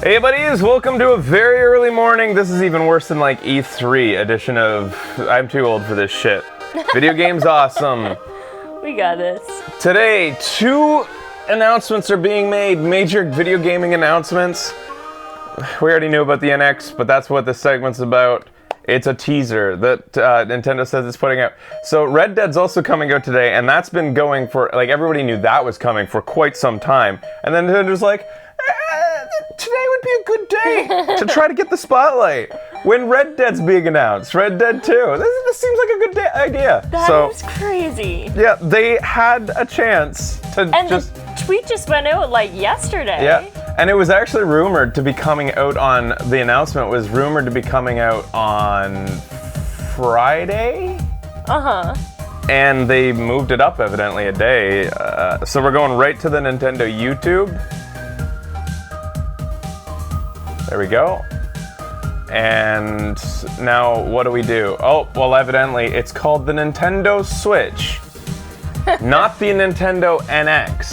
Hey buddies, welcome to a very early morning. This is even worse than like E3 edition of I'm too old for this shit. Video games awesome. We got this. Today, 2 announcements are being made, major video gaming announcements. We already knew about the NX, but that's what this segment's about. It's a teaser that Nintendo says it's putting out. So Red Dead's also coming out today, and that's been going for, like, everybody knew that was coming for quite some time. And then Nintendo's like, today would be a good day to try to get the spotlight. When Red Dead's being announced, Red Dead 2, this seems like a good idea. That is crazy. Yeah, they had a chance to the tweet just went out like yesterday. Yeah, and it was actually rumored to be coming out on, the announcement was rumored to be coming out on Friday? Uh-huh. And they moved it up evidently a day. So we're going right to the Nintendo YouTube. There we go. And now what do we do? Oh, well, evidently it's called the Nintendo Switch, not the Nintendo NX.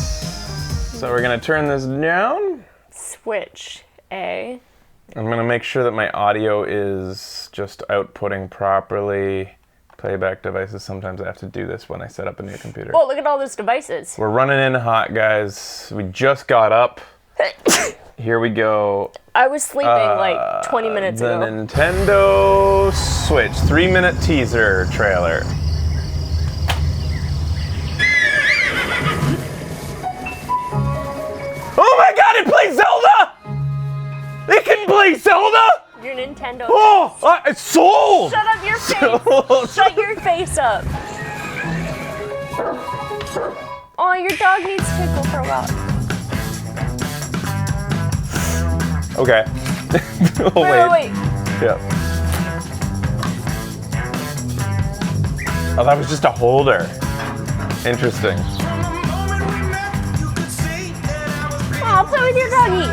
So we're gonna turn this down. Switch, eh? I'm gonna make sure that my audio is just outputting properly. Playback devices, sometimes I have to do this when I set up a new computer. Oh, look at all those devices. We're running in hot, guys. We just got up. Here we go. I was sleeping like 20 minutes ago. The Nintendo Switch 3-minute teaser trailer. Oh my god, it plays Zelda! It can play Zelda! Your Nintendo. Oh, it's sold! Shut up your face! Shut your face up! Oh, your dog needs to go for a walk. Okay. Oh, wait. Yeah. Oh, that was just a holder. Interesting. Oh, play with your doggy.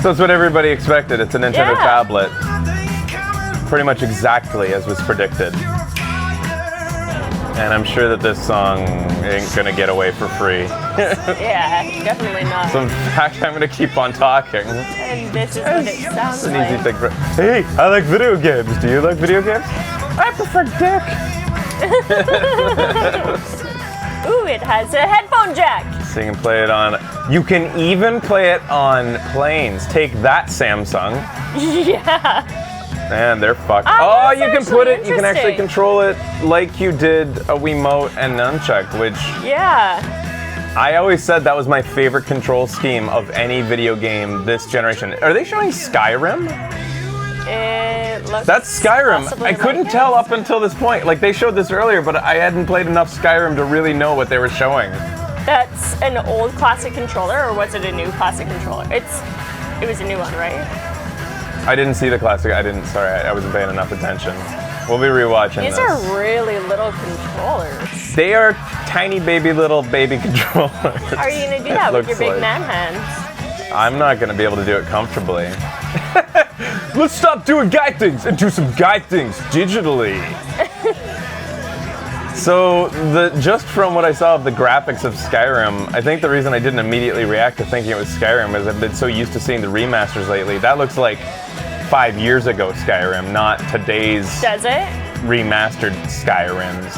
So that's what everybody expected. It's a Nintendo tablet. Pretty much exactly as was predicted. And I'm sure that this song ain't gonna get away for free. Yeah, definitely not. So in fact, I'm gonna keep on talking. And this is what it sounds It's an like. easy thing for. Hey, I like video games. Do you like video games? I prefer dick. Ooh, it has a headphone jack. So you can play it on. You can even play it on planes. Take that, Samsung. Yeah. Man, they're fucked. Oh, you can put it. You can actually interesting. control it like you did a Wiimote and nunchuck, which Yeah. I always said that was my favorite control scheme of any video game this generation. Are they showing Skyrim? It looks That's Skyrim. possibly I couldn't like tell it. up until this point. Like, they showed this earlier, but I hadn't played enough Skyrim to really know what they were showing. That's an old classic controller, or was it a new classic controller? It was a new one, right? I didn't see the classic. Sorry, I wasn't paying enough attention. We'll be rewatching These this. are really little controllers. They are tiny little baby controllers. How are you gonna do that with your big man hands? I'm not gonna be able to do it comfortably. Let's stop doing guy things and do some guy things digitally. So, just from what I saw of the graphics of Skyrim, I think the reason I didn't immediately react to thinking it was Skyrim is I've been so used to seeing the remasters lately. That looks like 5 years ago Skyrim, not today's Does it? remastered Skyrims.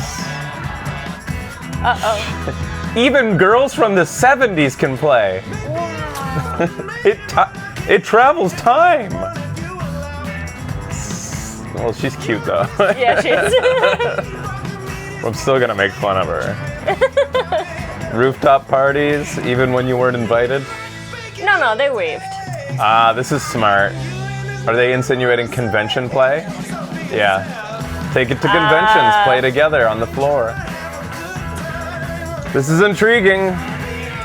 Uh-oh. Even girls from the 70s can play. Wow. It travels time. Well, she's cute though. Yeah, she is. I'm still gonna make fun of her. Rooftop parties, even when you weren't invited. No, they waved. This is smart. Are they insinuating convention play? Yeah. Take it to conventions, play together on the floor. This is intriguing.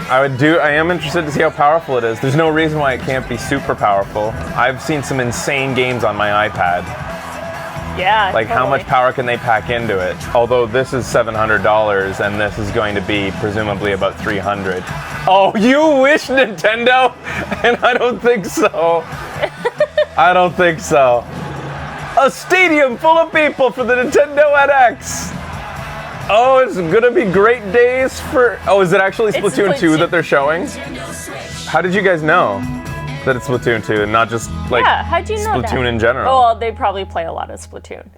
I am interested to see how powerful it is. There's no reason why it can't be super powerful. I've seen some insane games on my iPad. Yeah. Like, how much power can they pack into it? Although this is $700 and this is going to be presumably about $300. Oh, you wish, Nintendo! And I don't think so. I don't think so. A stadium full of people for the Nintendo NX. Oh, it's gonna be great days for. Oh, is it actually Splatoon 2 that they're showing? How did you guys know? that it's Splatoon 2 and not just like Yeah, how'd you know Splatoon that? in general. Oh, well, they probably play a lot of Splatoon.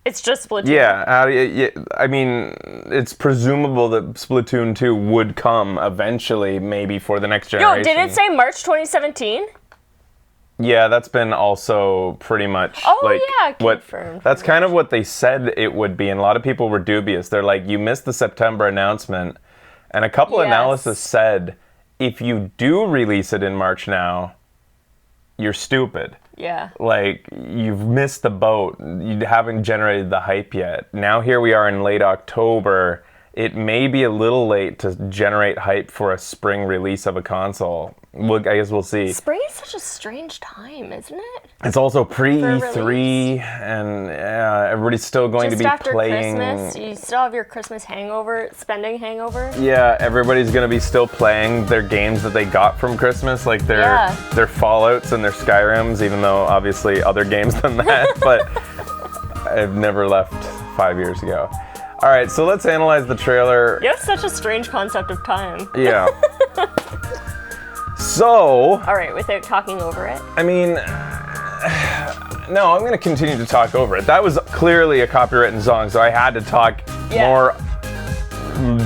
It's just Splatoon. Yeah, I mean, it's presumable that Splatoon 2 would come eventually, maybe for the next generation. Yo, did it say March 2017? Yeah, that's been also pretty much confirmed. That's kind of what they said it would be, and a lot of people were dubious. They're like, you missed the September announcement, and a couple analysis said, if you do release it in March now, you're stupid. Yeah. Like, you've missed the boat. You haven't generated the hype yet. Now here we are in late October. It may be a little late to generate hype for a spring release of a console. I guess we'll see. Spring is such a strange time, isn't it? It's also pre-E3, and everybody's still going to be playing. Christmas, you still have your Christmas spending hangover. Yeah, everybody's going to be still playing their games that they got from Christmas, like their Fallouts and their Skyrims, even though obviously other games than that, but I've never left 5 years ago. All right, so let's analyze the trailer. You have such a strange concept of time. Yeah. So... All right, without talking over it. I mean... No, I'm going to continue to talk over it. That was clearly a copywritten song, so I had to talk more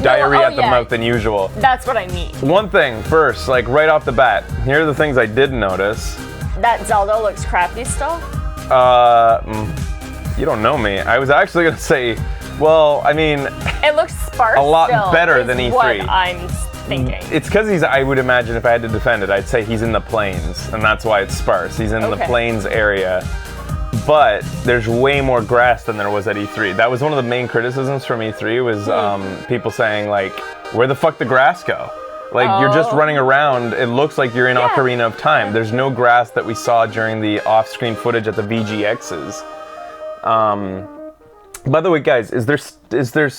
diarrhea at the mouth than usual. That's what I mean. One thing first, like right off the bat, here are the things I did notice. That Zelda looks crappy still? You don't know me. I was actually going to say... Well, I mean... It looks sparse. A lot better than E3. What I'm thinking. It's because I would imagine if I had to defend it, I'd say he's in the plains, and that's why it's sparse. He's in the plains area. But there's way more grass than there was at E3. That was one of the main criticisms from E3 was people saying, like, where the fuck the grass go? Like, you're just running around. It looks like you're in Ocarina of Time. There's no grass that we saw during the off-screen footage at the VGXs. By the way, guys, is there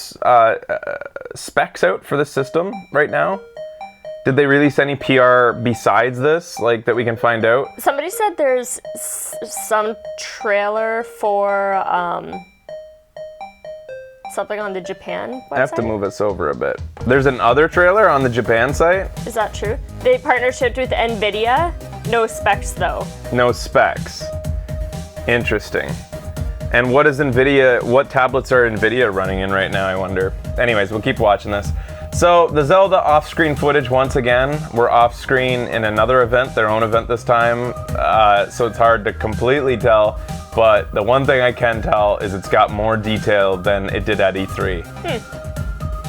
specs out for this system right now? Did they release any PR besides this, like, that we can find out? Somebody said there's some trailer for something on the Japan website. I have to move us over a bit. There's another trailer on the Japan site? Is that true? They partnershipped with NVIDIA. No specs, though. No specs. Interesting. And what tablets are NVIDIA running in right now, I wonder? Anyways, we'll keep watching this. So, the Zelda off-screen footage, once again, we're off-screen in another event, their own event this time, so it's hard to completely tell, but the one thing I can tell is it's got more detail than it did at E3.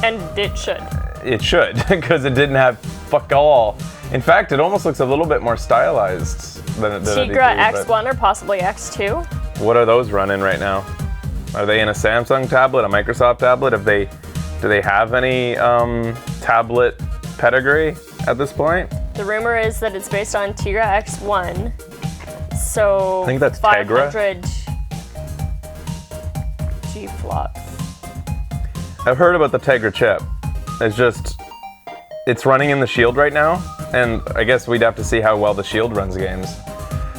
And it should. It should, because it didn't have fuck all. In fact, it almost looks a little bit more stylized than it did Tigra at E3. X1 or possibly X2. What are those running right now? Are they in a Samsung tablet, a Microsoft tablet? Do they have any tablet pedigree at this point? The rumor is that it's based on Tigra X1. So I think that's 500 G-flops. I've heard about the Tegra chip. It's running in the Shield right now, and I guess we'd have to see how well the Shield runs games.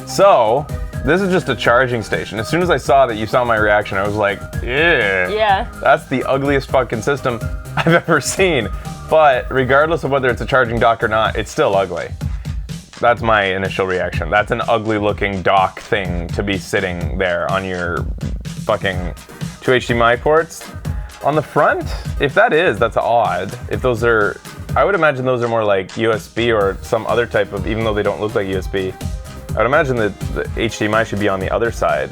So, this is just a charging station. As soon as I saw that, you saw my reaction, I was like, yeah. That's the ugliest fucking system I've ever seen. But regardless of whether it's a charging dock or not, it's still ugly. That's my initial reaction. That's an ugly looking dock thing to be sitting there on your fucking 2 HDMI ports. On the front, if that's odd. If those are, I would imagine those are more like USB or some other type of, even though they don't look like USB. I would imagine that the HDMI should be on the other side,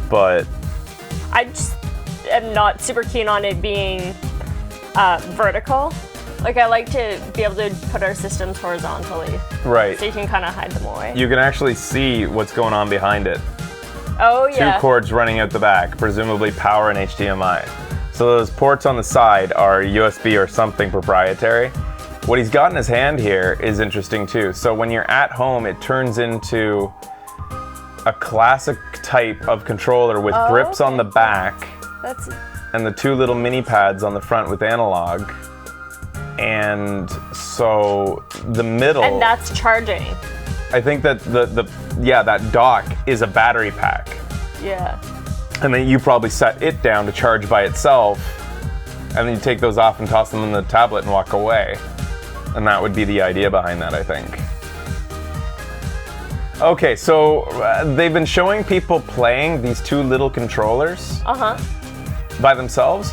but... I just am not super keen on it being vertical. Like, I like to be able to put our systems horizontally. Right. So you can kind of hide them away. You can actually see what's going on behind it. Oh, yeah. 2 cords running out the back, presumably power and HDMI. So those ports on the side are USB or something proprietary. What he's got in his hand here is interesting too. So when you're at home, it turns into a classic type of controller with grips on the back and the 2 little mini pads on the front with analog. And so the middle... And that's charging. I think that that dock is a battery pack. Yeah. And then you probably set it down to charge by itself, and then you take those off and toss them in the tablet and walk away. And that would be the idea behind that, I think. Okay, so they've been showing people playing these two little controllers by themselves,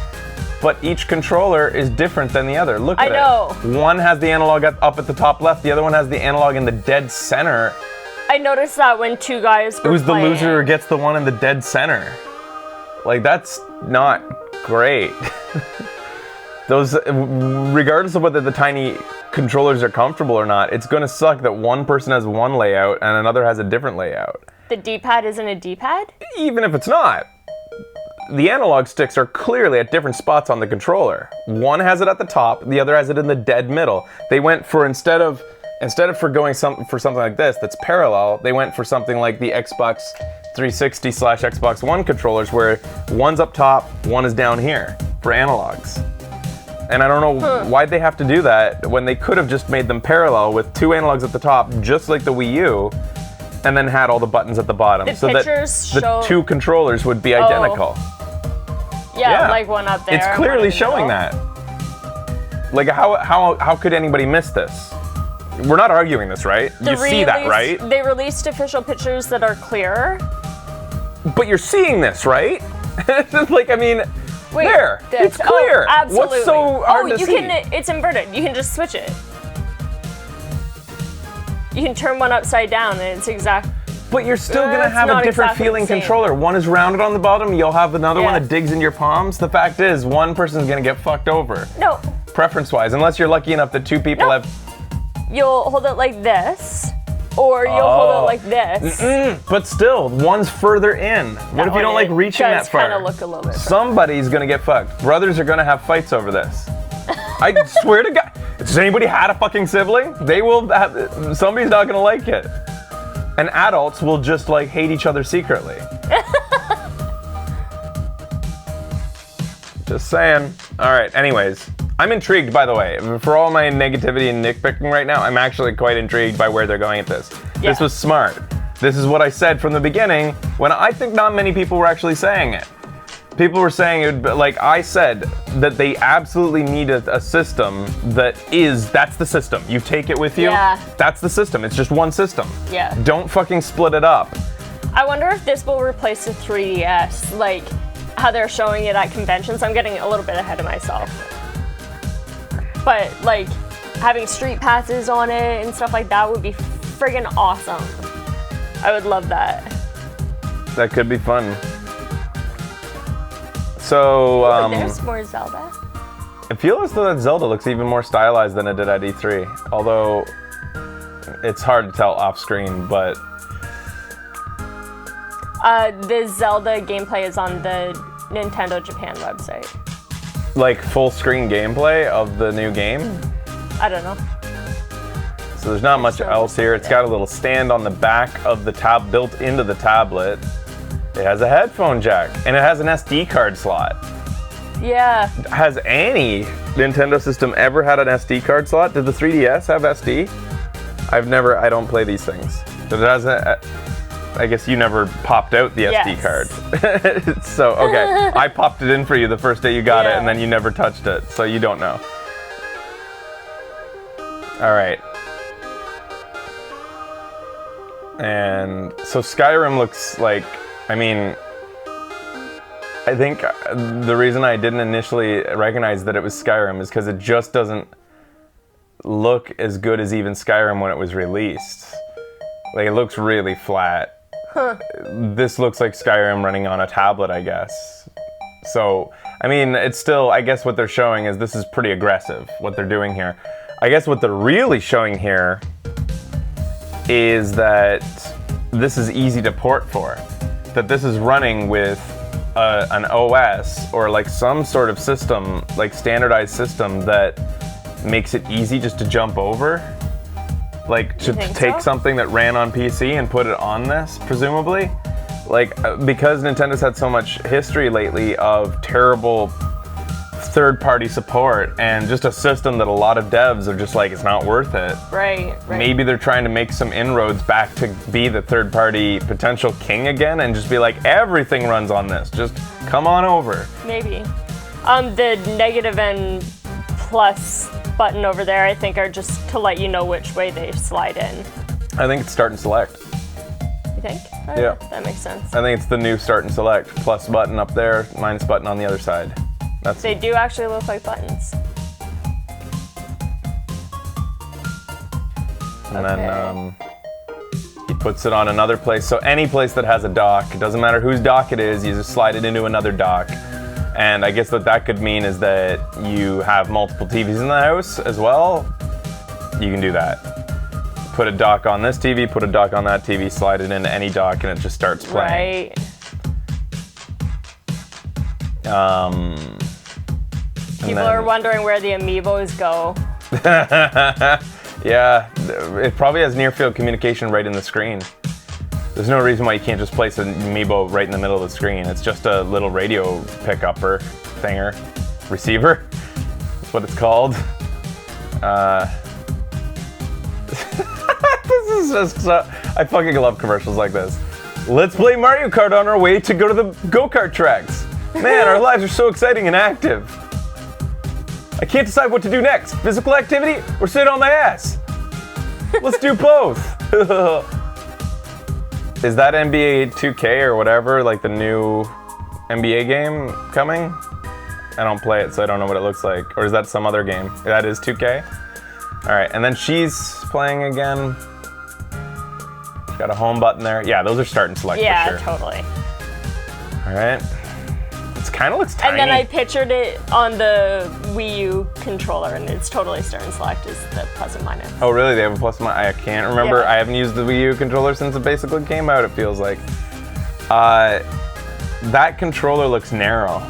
but each controller is different than the other. Look at it. I know. One has the analog up at the top left, the other one has the analog in the dead center. I noticed that when two guys were Who's the playing. loser who gets the one in the dead center? Like, that's not great. Those, regardless of whether the tiny controllers are comfortable or not, it's gonna suck that one person has one layout and another has a different layout. The D-pad isn't a D-pad? Even if it's not. The analog sticks are clearly at different spots on the controller. One has it at the top, the other has it in the dead middle. They went for, instead of for going for something like this that's parallel, they went for something like the Xbox 360/Xbox One controllers, where one's up top, one is down here for analogs. And I don't know why'd they have to do that when they could have just made them parallel with two analogs at the top, just like the Wii U, and then had all the buttons at the bottom, The so that pictures the show- two controllers would be identical. Yeah, like one up there. It's and clearly one in the showing middle. that. Like, how could anybody miss this? We're not arguing this, right? You see that, right? They released official pictures that are clearer. But you're seeing this, right? Like, I mean, Wait, there, it's clear. Oh, absolutely. What's so hard to see? It's inverted. You can just switch it. You can turn one upside down and it's exact. But you're still gonna It's have a not different exactly feeling the same. controller. One is rounded on the bottom, you'll have another one Yeah. that digs in your palms. The fact is, one person's gonna get fucked over. No, Preference-wise, unless you're lucky enough that two people No. have... you'll hold it like this, or you'll hold it like this. But still, one's further in. What if you don't like reaching that far? Kind of look a little bit. Somebody's gonna get fucked. Brothers are gonna have fights over this. I swear to God. Has anybody had a fucking sibling? They will have, somebody's not gonna like it. And adults will just like hate each other secretly. Just saying. All right, anyways. I'm intrigued, by the way. For all my negativity and nitpicking right now, I'm actually quite intrigued by where they're going at this. Yeah. This was smart. This is what I said from the beginning, when I think not many people were actually saying it. People were saying, it would be, like I said, that they absolutely need a system that's the system. You take it with you, Yeah. that's the system. It's just one system. Yeah. Don't fucking split it up. I wonder if this will replace the 3DS, like how they're showing it at conventions. I'm getting a little bit ahead of myself. But like having street passes on it and stuff like that would be friggin' awesome. I would love that. That could be fun. So, There's more Zelda. I feel as though that Zelda looks even more stylized than it did at E3. Although, it's hard to tell off screen, but... The Zelda gameplay is on the Nintendo Japan website. Like, full screen gameplay of the new game? I don't know. So there's not much else here. It's got a little stand on the back of the tab built into the tablet. It has a headphone jack, and it has an SD card slot. Yeah. Has any Nintendo system ever had an SD card slot? Did the 3DS have SD? I don't play these things. But it has I guess you never popped out the SD card. So, okay, I popped it in for you the first day you got it, and then you never touched it, so you don't know. All right. And so Skyrim looks like, I mean, I think the reason I didn't initially recognize that it was Skyrim is because it just doesn't look as good as even Skyrim when it was released. Like, it looks really flat. This looks like Skyrim running on a tablet, I guess. So, I mean, it's still, I guess what they're showing is this is pretty aggressive, what they're doing here. I guess what they're really showing here is that this is easy to port for. That this is running with an OS or like some sort of system, like standardized system that makes it easy just to jump over. Like to take something that ran on PC and put it on this, presumably. Like, because Nintendo's had so much history lately of terrible third-party support and just a system that a lot of devs are just like, it's not worth it. Right. Maybe they're trying to make some inroads back to be the third-party potential king again and just be like, everything runs on this. Just come on over. Maybe. The negative and plus button over there, I think, are just to let you know which way they slide in. I think it's start and select. You think? Yeah. That makes sense. I think it's the new start and select. Plus button up there, minus button on the other side. They do actually look like buttons. And then he puts it on another place. So any place that has a dock, it doesn't matter whose dock it is, you just slide it into another dock. And I guess what that could mean is that you have multiple TVs in the house as well. You can do that. Put a dock on this TV, put a dock on that TV, slide it into any dock, and it just starts playing. Right. People are wondering where the amiibos go. Yeah, it probably has near-field communication right in the screen. There's no reason why you can't just place an amiibo right in the middle of the screen. It's just a little radio pickuper, thinger, receiver. That's what it's called. This is just so, I fucking love commercials like this. Let's play Mario Kart on our way to go to the go-kart tracks. Man, our lives are so exciting and active. I can't decide what to do next. Physical activity or sit on my ass? Let's do both. Is that NBA 2K or whatever, like the new NBA game coming? I don't play it, so I don't know what it looks like. Or is that some other game? That is 2K? All right, and then she's playing again. She's got a home button there. Yeah, those are start and select for sure. Yeah, totally. All right. It kind of looks tiny. And then I pictured it on the Wii U controller, and it's totally start and select is the plus and minus. Oh, really? They have a plus and minus? I can't remember. Yeah. I haven't used the Wii U controller since it basically came out, it feels like. That controller looks narrow.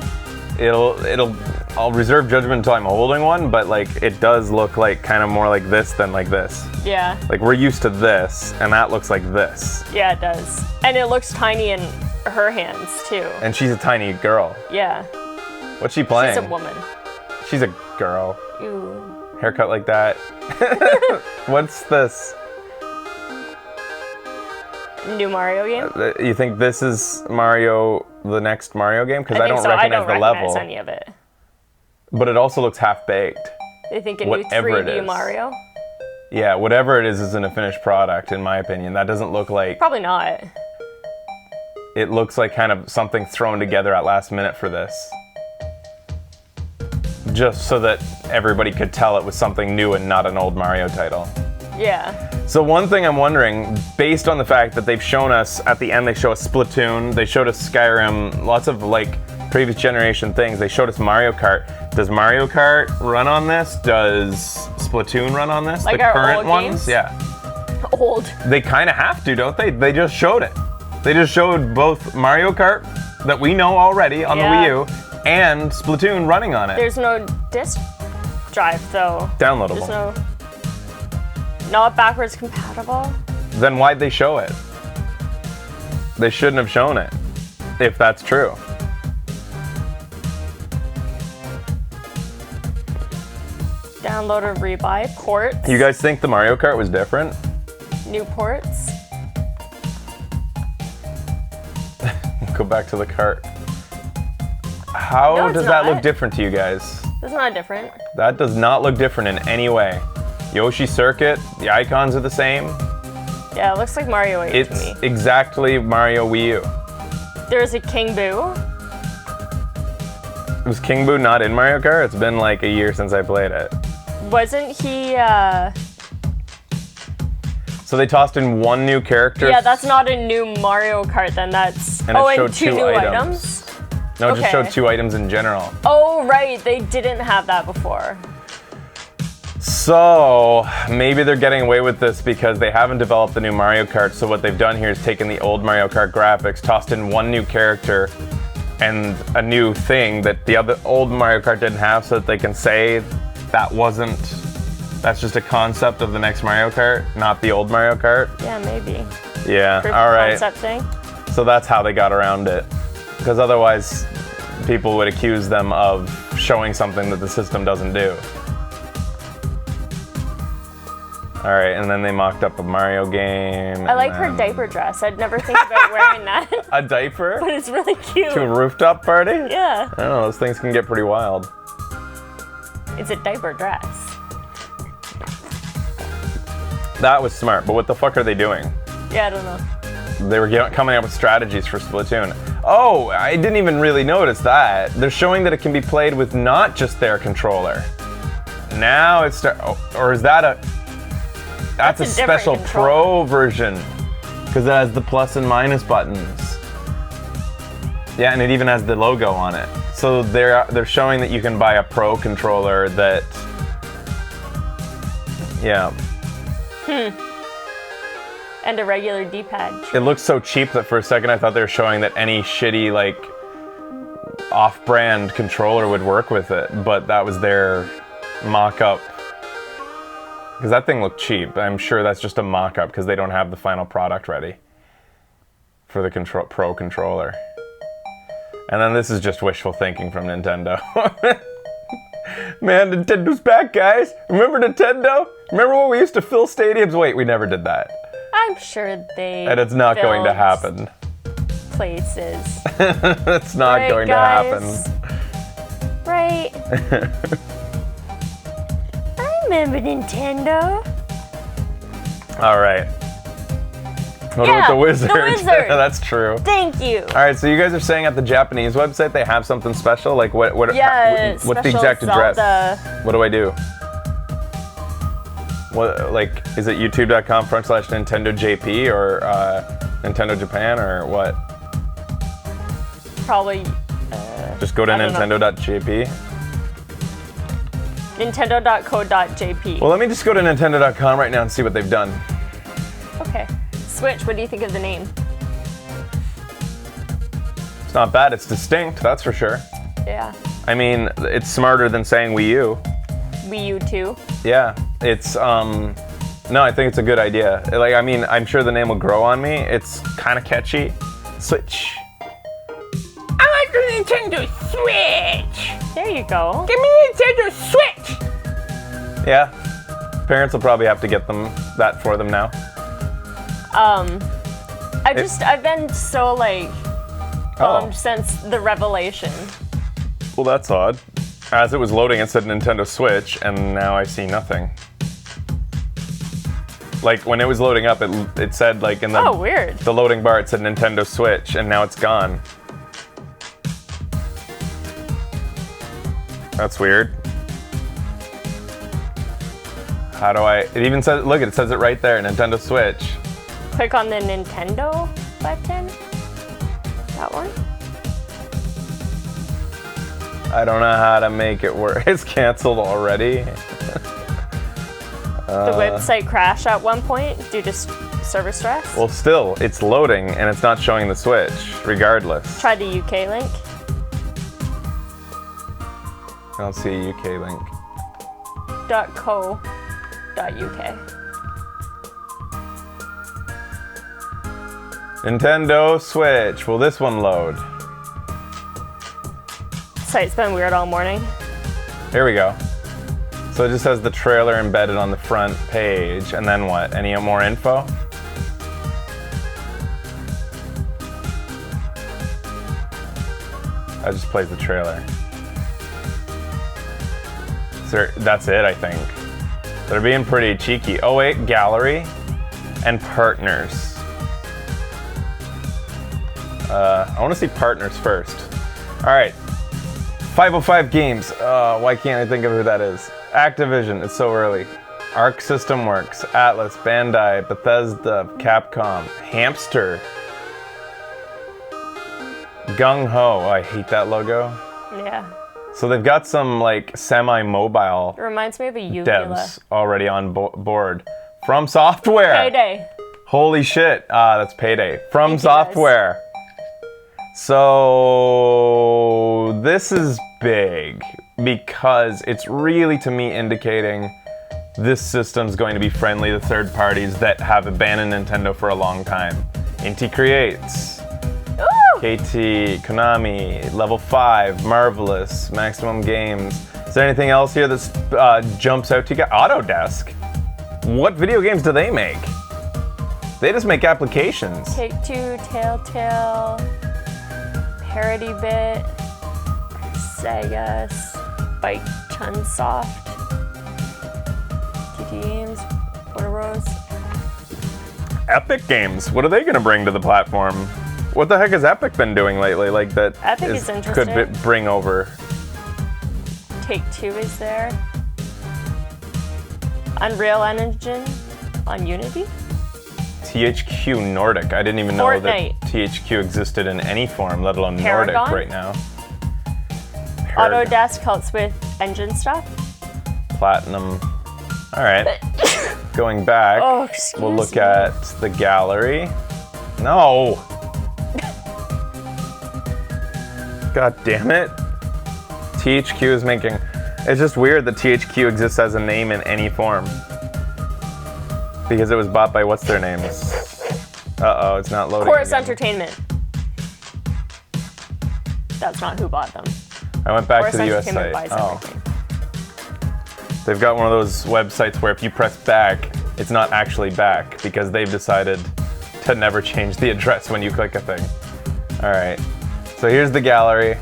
I'll reserve judgment until I'm holding one, but like it does look like kind of more like this than like this. Yeah. Like we're used to this, and that looks like this. Yeah, it does. And it looks tiny in her hands too. And she's a tiny girl. Yeah. What's she playing? She's a woman. She's a girl. Ew. Haircut like that. What's this? New Mario game? You think this is Mario, the next Mario game? Because I don't so. recognize the level. I don't recognize any of it. But it also looks half-baked. They think a Whatever new it 3D is. Mario? Yeah, whatever it is isn't a finished product, in my opinion. That doesn't look like... Probably not. It looks like kind of something thrown together at last minute for this. Just so that everybody could tell it was something new and not an old Mario title. Yeah. So one thing I'm wondering, based on the fact that they've shown us, at the end they show us Splatoon, they showed us Skyrim, lots of like previous generation things, they showed us Mario Kart. Does Mario Kart run on this? Does Splatoon run on this? Like the our current old ones? games? Yeah. Old. They kind of have to, don't they? They just showed it. They just showed both Mario Kart that we know already on the Wii U and Splatoon running on it. There's no disc drive though. Downloadable. There's no... Not backwards compatible? Then why'd they show it? They shouldn't have shown it, if that's true. Download or rebuy. Ports. You guys think the Mario Kart was different? New ports. Go back to the cart. How No, it's does that not. look different to you guys? It's not different. That does not look different in any way. Yoshi Circuit, the icons are the same. Yeah, it looks like Mario 8 to It's me. exactly Mario Wii U. There's a King Boo. Was King Boo not in Mario Kart? It's been like a year since I played it. Wasn't he, So they tossed in one new character. Yeah, that's not a new Mario Kart then, that's... And it and showed two two new items. No, it just Okay. showed two items in general. Oh, right, they didn't have that before. So maybe they're getting away with this because they haven't developed the new Mario Kart. So what they've done here is taken the old Mario Kart graphics, tossed in one new character and a new thing that the other old Mario Kart didn't have, so that they can say that's just a concept of the next Mario Kart, not the old Mario Kart. Yeah, maybe. Yeah, Proof all of right. concept thing. So that's how they got around it. Because otherwise, people would accuse them of showing something that the system doesn't do. All right, and then they mocked up a Mario game. I like her diaper dress. I'd never think about wearing that. A diaper? But it's really cute. To a rooftop party? Yeah. I don't know, those things can get pretty wild. It's a diaper dress. That was smart, but what the fuck are they doing? Yeah, I don't know. They were coming up with strategies for Splatoon. Oh, I didn't even really notice that. They're showing that it can be played with not just their controller. Now it's or is that a? That's a special Pro version because it has the plus and minus buttons. Yeah, and it even has the logo on it. So they're showing that you can buy a Pro controller that. Yeah. And a regular D-pad. It looks so cheap that for a second I thought they were showing that any shitty, like, off-brand controller would work with it, but that was their mock-up. Because that thing looked cheap. I'm sure that's just a mock-up because they don't have the final product ready for the Pro controller. And then this is just wishful thinking from Nintendo. Man, Nintendo's back, guys. Remember Nintendo? Remember when we used to fill stadiums? Wait, we never did that. I'm sure they. And it's not going to happen. Places. It's not going to happen. Right. I remember Nintendo. All right. What about the Wizard? The Wizard. That's true. Thank you. All right, so you guys are saying at the Japanese website they have something special? Like what? Yeah, what's the exact address? Zelda. What do I do? What, like, is it youtube.com/NintendoJP or Nintendo Japan or what? Probably. Just go to nintendo.jp. Nintendo.co.jp. Well, let me just go to nintendo.com right now and see what they've done. Okay. Switch, what do you think of the name? It's not bad. It's distinct, that's for sure. Yeah. I mean, it's smarter than saying Wii U. Wii U 2. Yeah, it's, no, I think it's a good idea. Like, I mean, I'm sure the name will grow on me. It's kind of catchy. Switch. I like the Nintendo Switch. There you go. Give me Nintendo Switch. Yeah, parents will probably have to get them that for them now. I've been so, like, bummed since the revelation. Well, that's odd. As it was loading, it said Nintendo Switch, and now I see nothing. Like, when it was loading up, it said, like, in the, weird. The loading bar, it said Nintendo Switch, and now it's gone. That's weird. How do I... It even says... Look, it says it right there, Nintendo Switch. Click on the Nintendo button. That one? I don't know how to make it work. It's canceled already. The website crashed at one point due to server stress? Well, still, it's loading, and it's not showing the Switch, regardless. Try the UK link. I don't see a UK link. .co.uk. Nintendo Switch. Will this one load? Site's been weird all morning. Here we go. So it just has the trailer embedded on the front page, and then what? Any more info? That just plays the trailer. That's it, I think. They're being pretty cheeky. Oh wait, gallery and partners. I want to see partners first. All right, 505 Games. Why can't I think of who that is? Activision, it's so early. Arc System Works, Atlas, Bandai, Bethesda, Capcom, Hamster, Gung Ho. Oh, I hate that logo. Yeah. So they've got some like semi-mobile It reminds me of a uvula. devs already on board. From Software. Payday. Holy shit. That's Payday. From Thank you, Software. So this is big because it's really, to me, indicating this system's going to be friendly to third parties that have abandoned Nintendo for a long time. Inti Creates, KT, Konami, Level 5, Marvelous, Maximum Games. Is there anything else here that jumps out to you? Autodesk. What video games do they make? They just make applications. Take-Two, Telltale, Parody Bit, Sega, Spike Chunsoft, TT Games, Border Rose. Epic Games. What are they going to bring to the platform? What the heck has Epic been doing lately? Like that Epic is interesting. Could bring over. Take-Two is there. Unreal Engine on Unity. THQ Nordic. I didn't even know that THQ existed in any form, let alone Paragon? Nordic right now. Autodesk helps with engine stuff. Platinum. All right. Going back, we'll look at the gallery. No. God damn it. THQ is making... It's just weird that THQ exists as a name in any form. Because it was bought by what's their names? Uh-oh, it's not loading. Chorus again. Entertainment. That's not who bought them. I went back Chorus to the US Entertainment site. buys everything. They've got one of those websites where if you press back, it's not actually back because they've decided to never change the address when you click a thing. All right, so here's the gallery.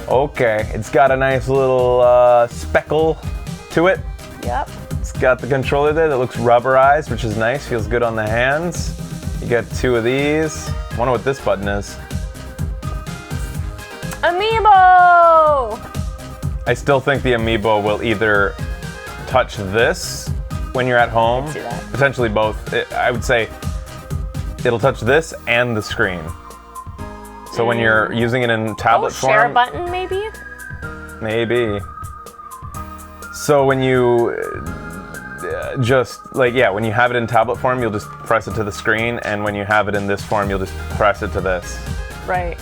Okay, it's got a nice little speckle to it. Yep. It's got the controller there that looks rubberized, which is nice, feels good on the hands. You got two of these. I wonder what this button is. Amiibo! I still think the Amiibo will either touch this when you're at home, see that. potentially both. I would say it'll touch this and the screen. So when you're using it in tablet form, share button maybe? Maybe. So when you when you have it in tablet form, you'll just press it to the screen, and when you have it in this form, you'll just press it to this. Right.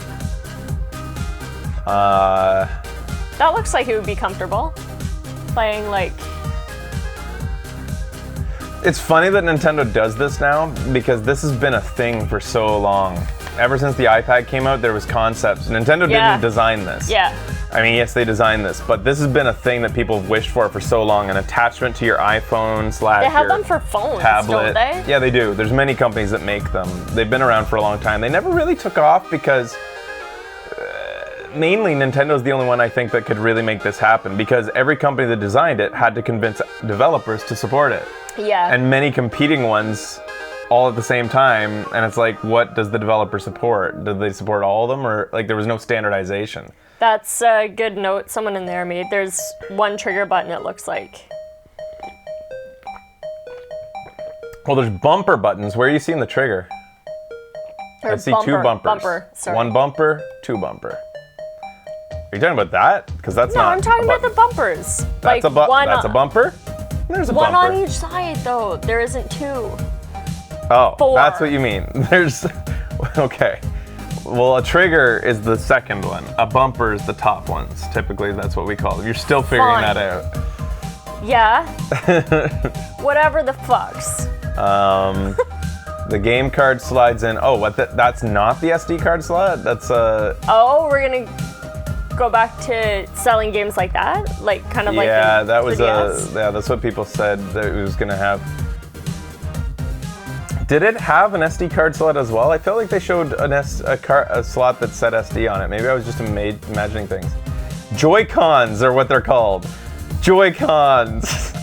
That looks like it would be comfortable. Playing like... It's funny that Nintendo does this now, because this has been a thing for so long. Ever since the iPad came out, there was concepts. Nintendo didn't design this. Yeah. I mean, yes, they designed this, but this has been a thing that people have wished for so long, an attachment to your iPhone / They have your them for phones, tablet. don't they? Yeah, they do. There's many companies that make them. They've been around for a long time. They never really took off because mainly Nintendo's the only one I think that could really make this happen, because every company that designed it had to convince developers to support it. Yeah. And many competing ones all at the same time, and it's like, what does the developer support? Did they support all of them, or like there was no standardization? That's a good note someone in there made. There's one trigger button, it looks like. Well, there's bumper buttons. Where are you seeing the trigger? Or I see two bumpers. Bumper, sorry. One bumper, two bumper. Are you talking about that? Because that's No, not. I'm talking about the bumpers. That's a bumper. There's a one bumper. on each side, though. There isn't two. Oh, Four. that's what you mean. There's. Okay. Well, a trigger is the second one. A bumper is the top ones. Typically, that's what we call them. You're still figuring that out. Yeah. Whatever the fucks. The game card slides in. Oh, what? That's not the SD card slot. That's Oh, we're gonna go back to selling games like that, like kind of like. Yeah, that was 3DS? that's what people said that it was gonna have. Did it have an SD card slot as well? I felt like they showed a slot that said SD on it. Maybe I was just imagining things. Joy-Cons are what they're called. Joy-Cons.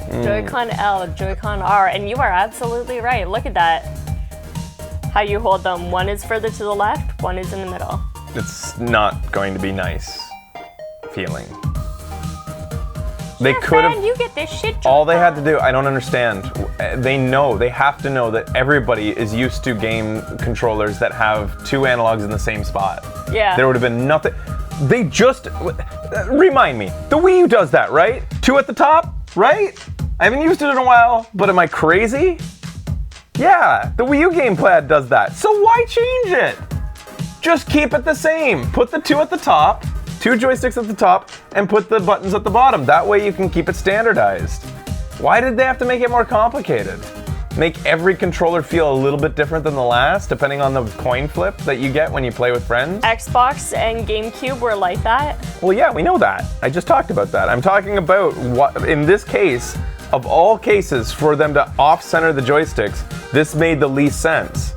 Joy-Con L, Joy-Con R, and you are absolutely right. Look at that. How you hold them. One is further to the left, one is in the middle. It's not going to be nice feeling. They could have. You get this shit. All they had to do, I don't understand. They have to know that everybody is used to game controllers that have two analogs in the same spot. Yeah. There would have been nothing. They just, remind me, the Wii U does that, right? Two at the top, right? I haven't used it in a while, but am I crazy? Yeah, the Wii U gamepad does that. So why change it? Just keep it the same. Put the two at the top, two joysticks at the top, and put the buttons at the bottom. That way you can keep it standardized. Why did they have to make it more complicated? Make every controller feel a little bit different than the last, depending on the coin flip that you get when you play with friends? Xbox and GameCube were like that. Well, yeah, we know that. I just talked about that. I'm talking about what, in this case, of all cases, for them to off-center the joysticks, this made the least sense.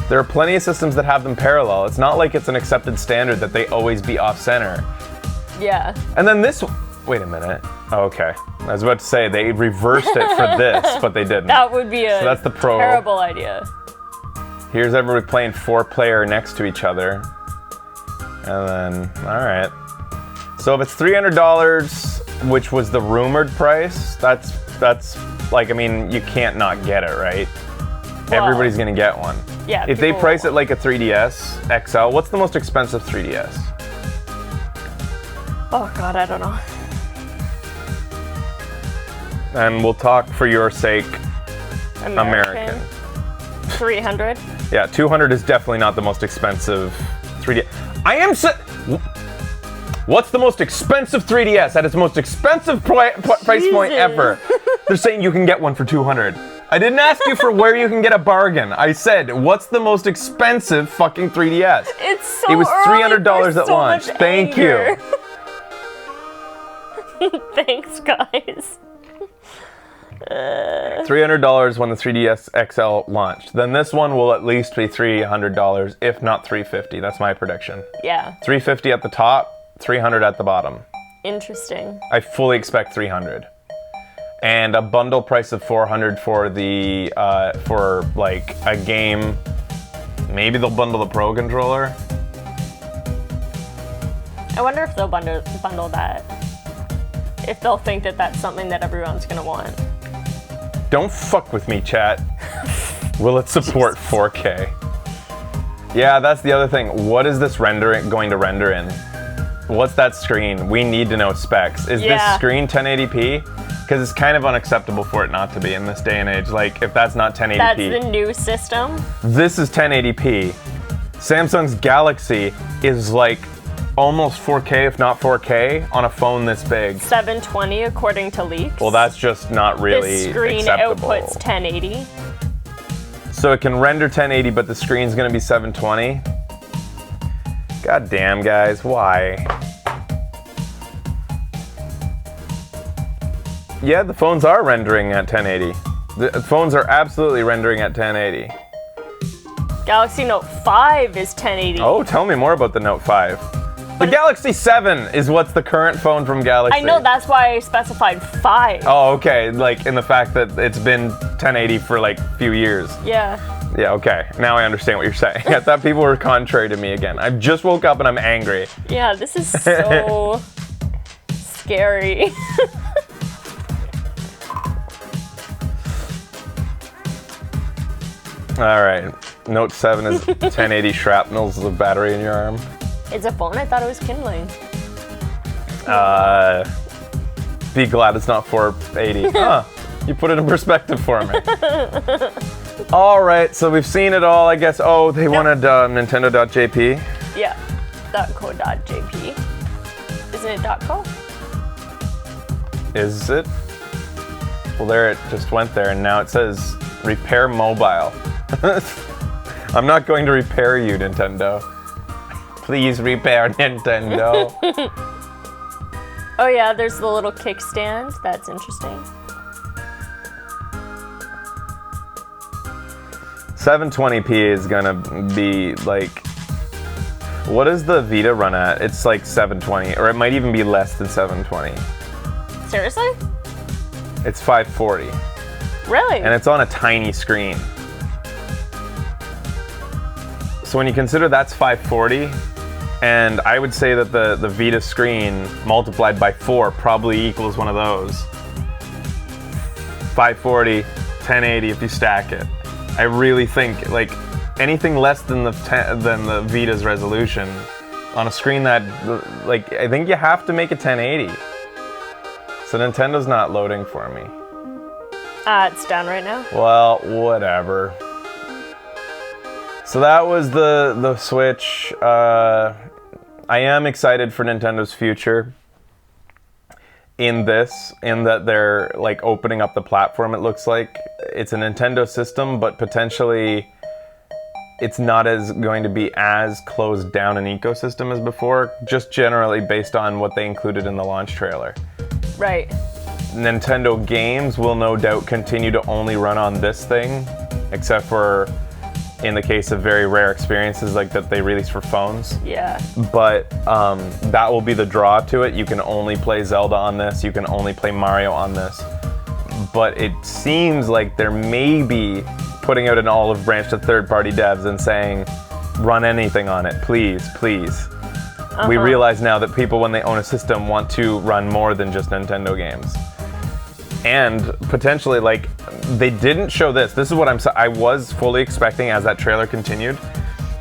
There are plenty of systems that have them parallel. It's not like it's an accepted standard that they always be off-center. Yeah. And then this, Wait a minute. Oh, okay. I was about to say they reversed it for this, but they didn't. That would be a So that's the Pro. terrible idea. Here's everybody playing 4-player next to each other. And then, all right. So if it's $300, which was the rumored price, that's like, I mean, you can't not get it, right? Well, Everybody's gonna get one. Yeah. If they people price will. it like a 3DS XL, what's the most expensive 3DS? Oh God, I don't know. And we'll talk for your sake, American. 300. Yeah, 200 is definitely not the most expensive 3DS. What's the most expensive 3DS at its most expensive price point ever? They're saying you can get one for 200. I didn't ask you for where you can get a bargain. I said, what's the most expensive fucking 3DS? It's so It was early $300 for at so launch. much Thank anger. you. Thanks, guys. $300 when the 3DS XL launched. Then this one will at least be $300, if not $350. That's my prediction. Yeah. $350 at the top, $300 at the bottom. Interesting. I fully expect $300. And a bundle price of $400 for the for like a game. Maybe they'll bundle the Pro controller. I wonder if they'll bundle that. If they'll think that that's something that everyone's gonna want. Don't fuck with me, chat. Will it support 4K? Yeah, that's the other thing. What is this going to render in? What's that screen? We need to know specs. Is this screen 1080p? Because it's kind of unacceptable for it not to be in this day and age. Like, if that's not 1080p. That's the new system? This is 1080p. Samsung's Galaxy is like almost 4K, if not 4K, on a phone this big. 720 according to leaks. Well, that's just not really This screen acceptable. outputs 1080. So it can render 1080, but the screen's gonna be 720. God damn, guys, why? Yeah, the phones are rendering at 1080. The phones are absolutely rendering at 1080. Galaxy Note 5 is 1080. Oh, tell me more about the Note 5. The Galaxy 7 is what's the current phone from Galaxy. I know, that's why I specified 5. Oh, okay, like in the fact that it's been 1080 for like a few years. Yeah. Yeah, okay, now I understand what you're saying. I thought people were contrary to me again. I just woke up and I'm angry. Yeah, this is so scary. All right, Note 7 is 1080 shrapnels of battery in your arm. It's a phone? I thought it was kindling. Be glad it's not 480. Huh, you put it in perspective for me. All right, so we've seen it all, I guess. Oh, they wanted Nintendo.jp. Yeah, .co.jp. Isn't it .co? Is it? Well, there it just went there, and now it says repair mobile. I'm not going to repair you, Nintendo. Please repair Nintendo. Oh yeah, there's the little kickstand. That's interesting. 720p is gonna be like, what does the Vita run at? It's like 720, or it might even be less than 720. Seriously? It's 540, Really? and it's on a tiny screen. So when you consider that's 540, and I would say that the Vita screen multiplied by 4 probably equals one of those. 540, 1080 if you stack it. I really think like anything less than the Vita's resolution on a screen that, like, I think you have to make it 1080. So Nintendo's not loading for me. It's down right now. Well, whatever. So that was the Switch. I am excited for Nintendo's future in that they're like opening up the platform. It looks like it's a Nintendo system, but potentially it's not going to be as closed down an ecosystem as before, just generally based on what they included in the launch trailer. Right. Nintendo games will no doubt continue to only run on this thing, except for in the case of very rare experiences like that they release for phones. Yeah. But that will be the draw to it. You can only play Zelda on this. You can only play Mario on this. But it seems like they're maybe putting out an olive branch to third-party devs and saying, run anything on it, please, please. We realize now that people, when they own a system, want to run more than just Nintendo games. And potentially, like, they didn't show this. This is what I was fully expecting as that trailer continued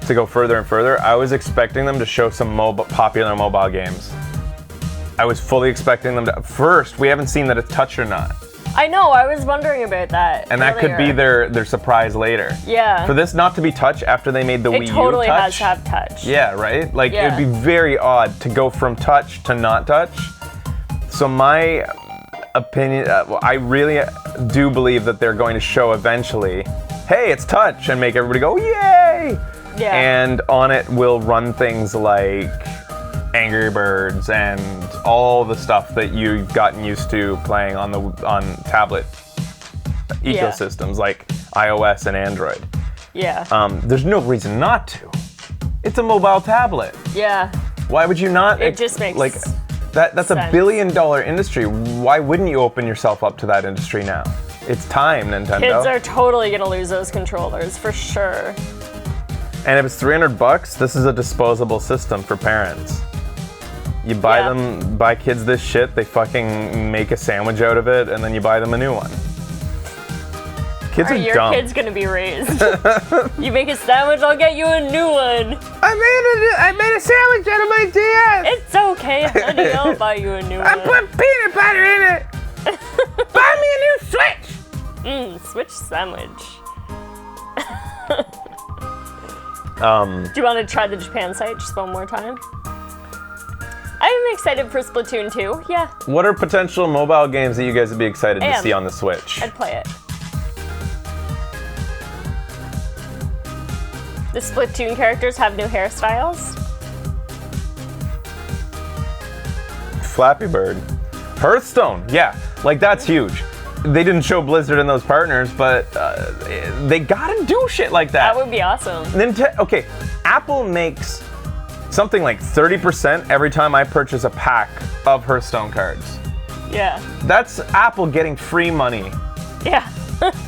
to go further and further. I was expecting them to show some popular mobile games. I was fully expecting them to. First, we haven't seen that it's touch or not. I know, I was wondering about that. And that could be their surprise later. Yeah. For this not to be touch after they made the Wii U touch. It totally has to have touch. Yeah, right? Like, Yeah. it would be very odd to go from touch to not touch. So my opinion, I really do believe that they're going to show eventually, hey, it's touch, and make everybody go, yay! Yeah. And on it will run things like Angry Birds and all the stuff that you've gotten used to playing on tablet ecosystems like iOS and Android. Yeah. There's no reason not to. It's a mobile tablet. Yeah. Why would you not? It just makes like that's sense. $1 billion industry. Why wouldn't you open yourself up to that industry now? It's time, Nintendo. Kids are totally gonna lose those controllers for sure. And if it's $300, this is a disposable system for parents. You buy kids this shit, they fucking make a sandwich out of it, and then you buy them a new one. Kids are your dumb. kid's gonna be raised. You make a sandwich, I'll get you a new one. I made a sandwich out of my DS. It's okay, honey, I'll buy you a new one. I put peanut butter in it. Buy me a new Switch. Switch sandwich. Do you want to try the Japan site just one more time? I'm excited for Splatoon 2, yeah. What are potential mobile games that you guys would be excited to see on the Switch? I'd play it. The Splatoon characters have new hairstyles. Flappy Bird. Hearthstone, yeah. Like, that's huge. They didn't show Blizzard and those partners, but they gotta do shit like that. That would be awesome. Okay, Apple makes something like 30% every time I purchase a pack of Hearthstone cards. Yeah. That's Apple getting free money. Yeah.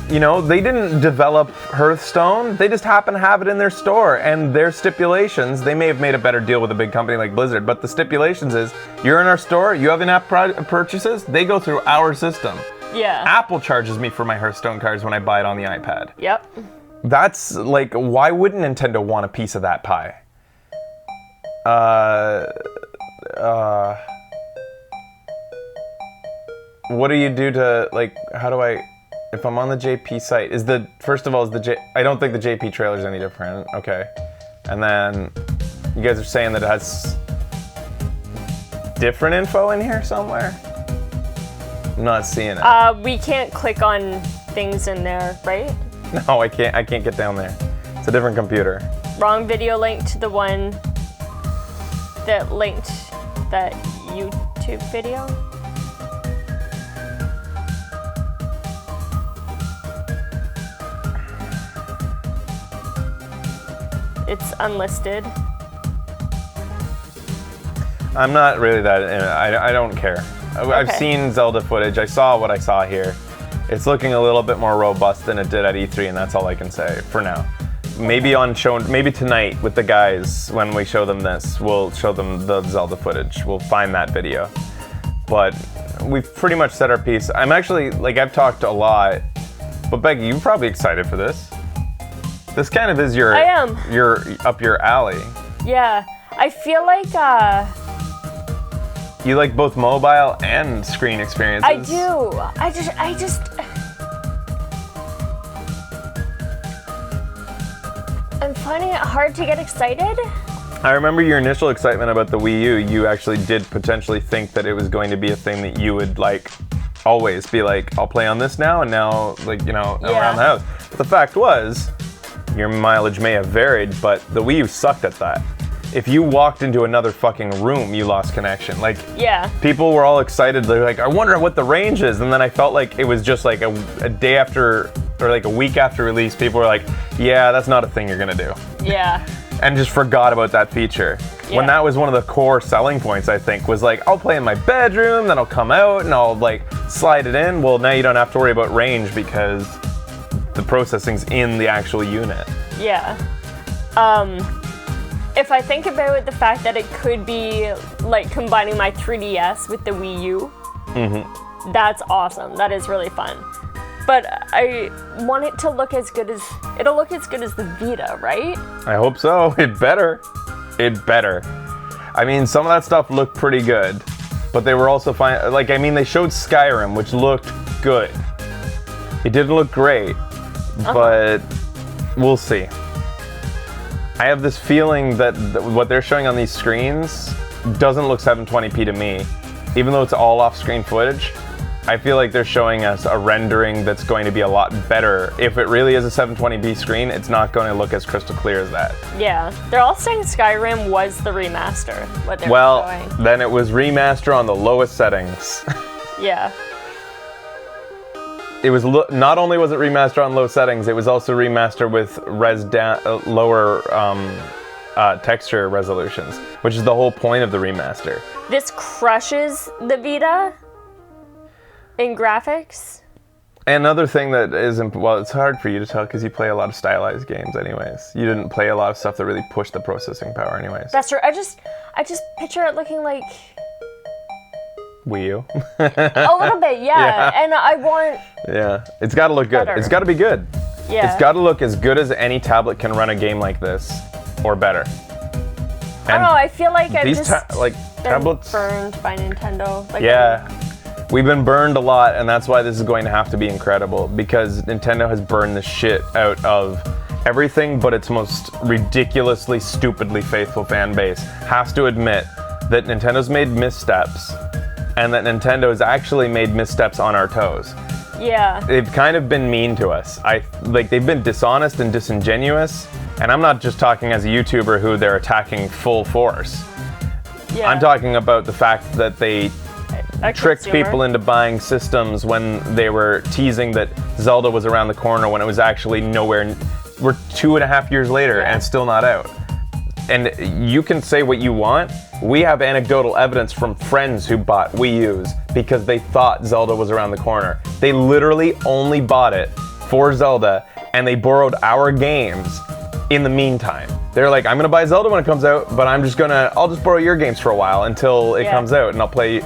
You know, they didn't develop Hearthstone. They just happen to have it in their store. And their stipulations, they may have made a better deal with a big company like Blizzard, but the stipulations is, you're in our store, you have in-app purchases, they go through our system. Yeah. Apple charges me for my Hearthstone cards when I buy it on the iPad. Yep. That's like, why wouldn't Nintendo want a piece of that pie? What do you do to, like, how do I, if I'm on the JP site, I don't think the JP trailer is any different. Okay. And then you guys are saying that it has different info in here somewhere? I'm not seeing it. We can't click on things in there, right? No, I can't get down there. It's a different computer. Wrong video link to the one that linked that YouTube video. It's unlisted. I'm not really that, I don't care. I've Okay. seen Zelda footage. I saw what I saw here. It's looking a little bit more robust than it did at E3, and that's all I can say for now. Maybe maybe tonight with the guys, when we show them this, we'll show them the Zelda footage. We'll find that video. But we've pretty much said our piece. I'm actually, like, I've talked a lot, but Becky, you're probably excited for this. This kind of is I am. up your alley. Yeah. I feel like You like both mobile and screen experiences. I do. I just I'm finding it hard to get excited. I remember your initial excitement about the Wii U. You actually did potentially think that it was going to be a thing that you would, like, always be like, I'll play on this now, and now, like, you know, around the house. But the fact was, your mileage may have varied, but the Wii U sucked at that. If you walked into another fucking room, you lost connection. Like, Yeah. people were all excited. They're like, I wonder what the range is. And then I felt like it was just like a day after or like a week after release, people were like, yeah, that's not a thing you're gonna do. Yeah. And just forgot about that feature. Yeah. When that was one of the core selling points, I think, was like, I'll play in my bedroom, then I'll come out and I'll like slide it in. Well, now you don't have to worry about range because the processing's in the actual unit. Yeah. If I think about the fact that it could be like combining my 3DS with the Wii U, that's awesome. That is really fun. But I want it to look as good as, it'll look as good as the Vita, right? I hope so. It better. It better. I mean, some of that stuff looked pretty good, but they were also fine. Like, I mean, they showed Skyrim, which looked good. It didn't look great, but we'll see. I have this feeling that what they're showing on these screens doesn't look 720p to me. Even though it's all off-screen footage, I feel like they're showing us a rendering that's going to be a lot better. If it really is a 720p screen, it's not going to look as crystal clear as that. Yeah. They're all saying Skyrim was the remaster, what they're showing. Then it was remaster on the lowest settings. Yeah. It was not only was it remaster on low settings, it was also remaster with lower texture resolutions, which is the whole point of the remaster. This crushes the Vita in graphics. And another thing that is, well, it's hard for you to tell because you play a lot of stylized games anyways. You didn't play a lot of stuff that really pushed the processing power anyways. That's true. I just picture it looking like Wii U. a little bit, yeah. And I want... Yeah, it's got to look good. Better. It's got to be good. Yeah. It's got to look as good as any tablet can run a game like this, or better. I don't know, I feel like I've these just been tablets burned by Nintendo. Like, yeah. We've been burned a lot, and that's why this is going to have to be incredible, because Nintendo has burned the shit out of everything, but its most ridiculously, stupidly faithful fan base has to admit that Nintendo's made missteps, and that Nintendo has actually made missteps on our toes. Yeah. They've kind of been mean to us. They've been dishonest and disingenuous, and I'm not just talking as a YouTuber who they're attacking full force. Yeah. I'm talking about the fact that they tricked people into buying systems when they were teasing that Zelda was around the corner when it was actually nowhere. We're 2.5 years later and it's still not out. And you can say what you want. We have anecdotal evidence from friends who bought Wii U's because they thought Zelda was around the corner. They literally only bought it for Zelda, and they borrowed our games in the meantime. They're like, I'm gonna buy Zelda when it comes out, but I'll just borrow your games for a while until it comes out, and I'll play.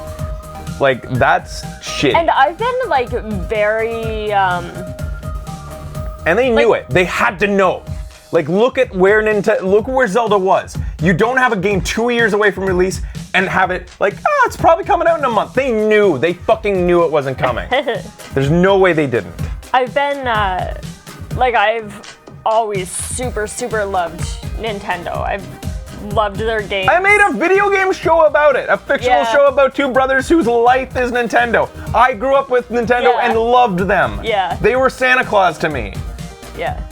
Like, that's shit. And I've been like very and they knew it. They had to know. Like, look at where Zelda was. You don't have a game 2 years away from release and have it like, it's probably coming out in a month. They knew. They fucking knew it wasn't coming. There's no way they didn't. I've been I've always super loved Nintendo. I've loved their games. I made a video game show about it. A fictional show about two brothers whose life is Nintendo. I grew up with Nintendo and loved them. Yeah. They were Santa Claus to me. Yeah.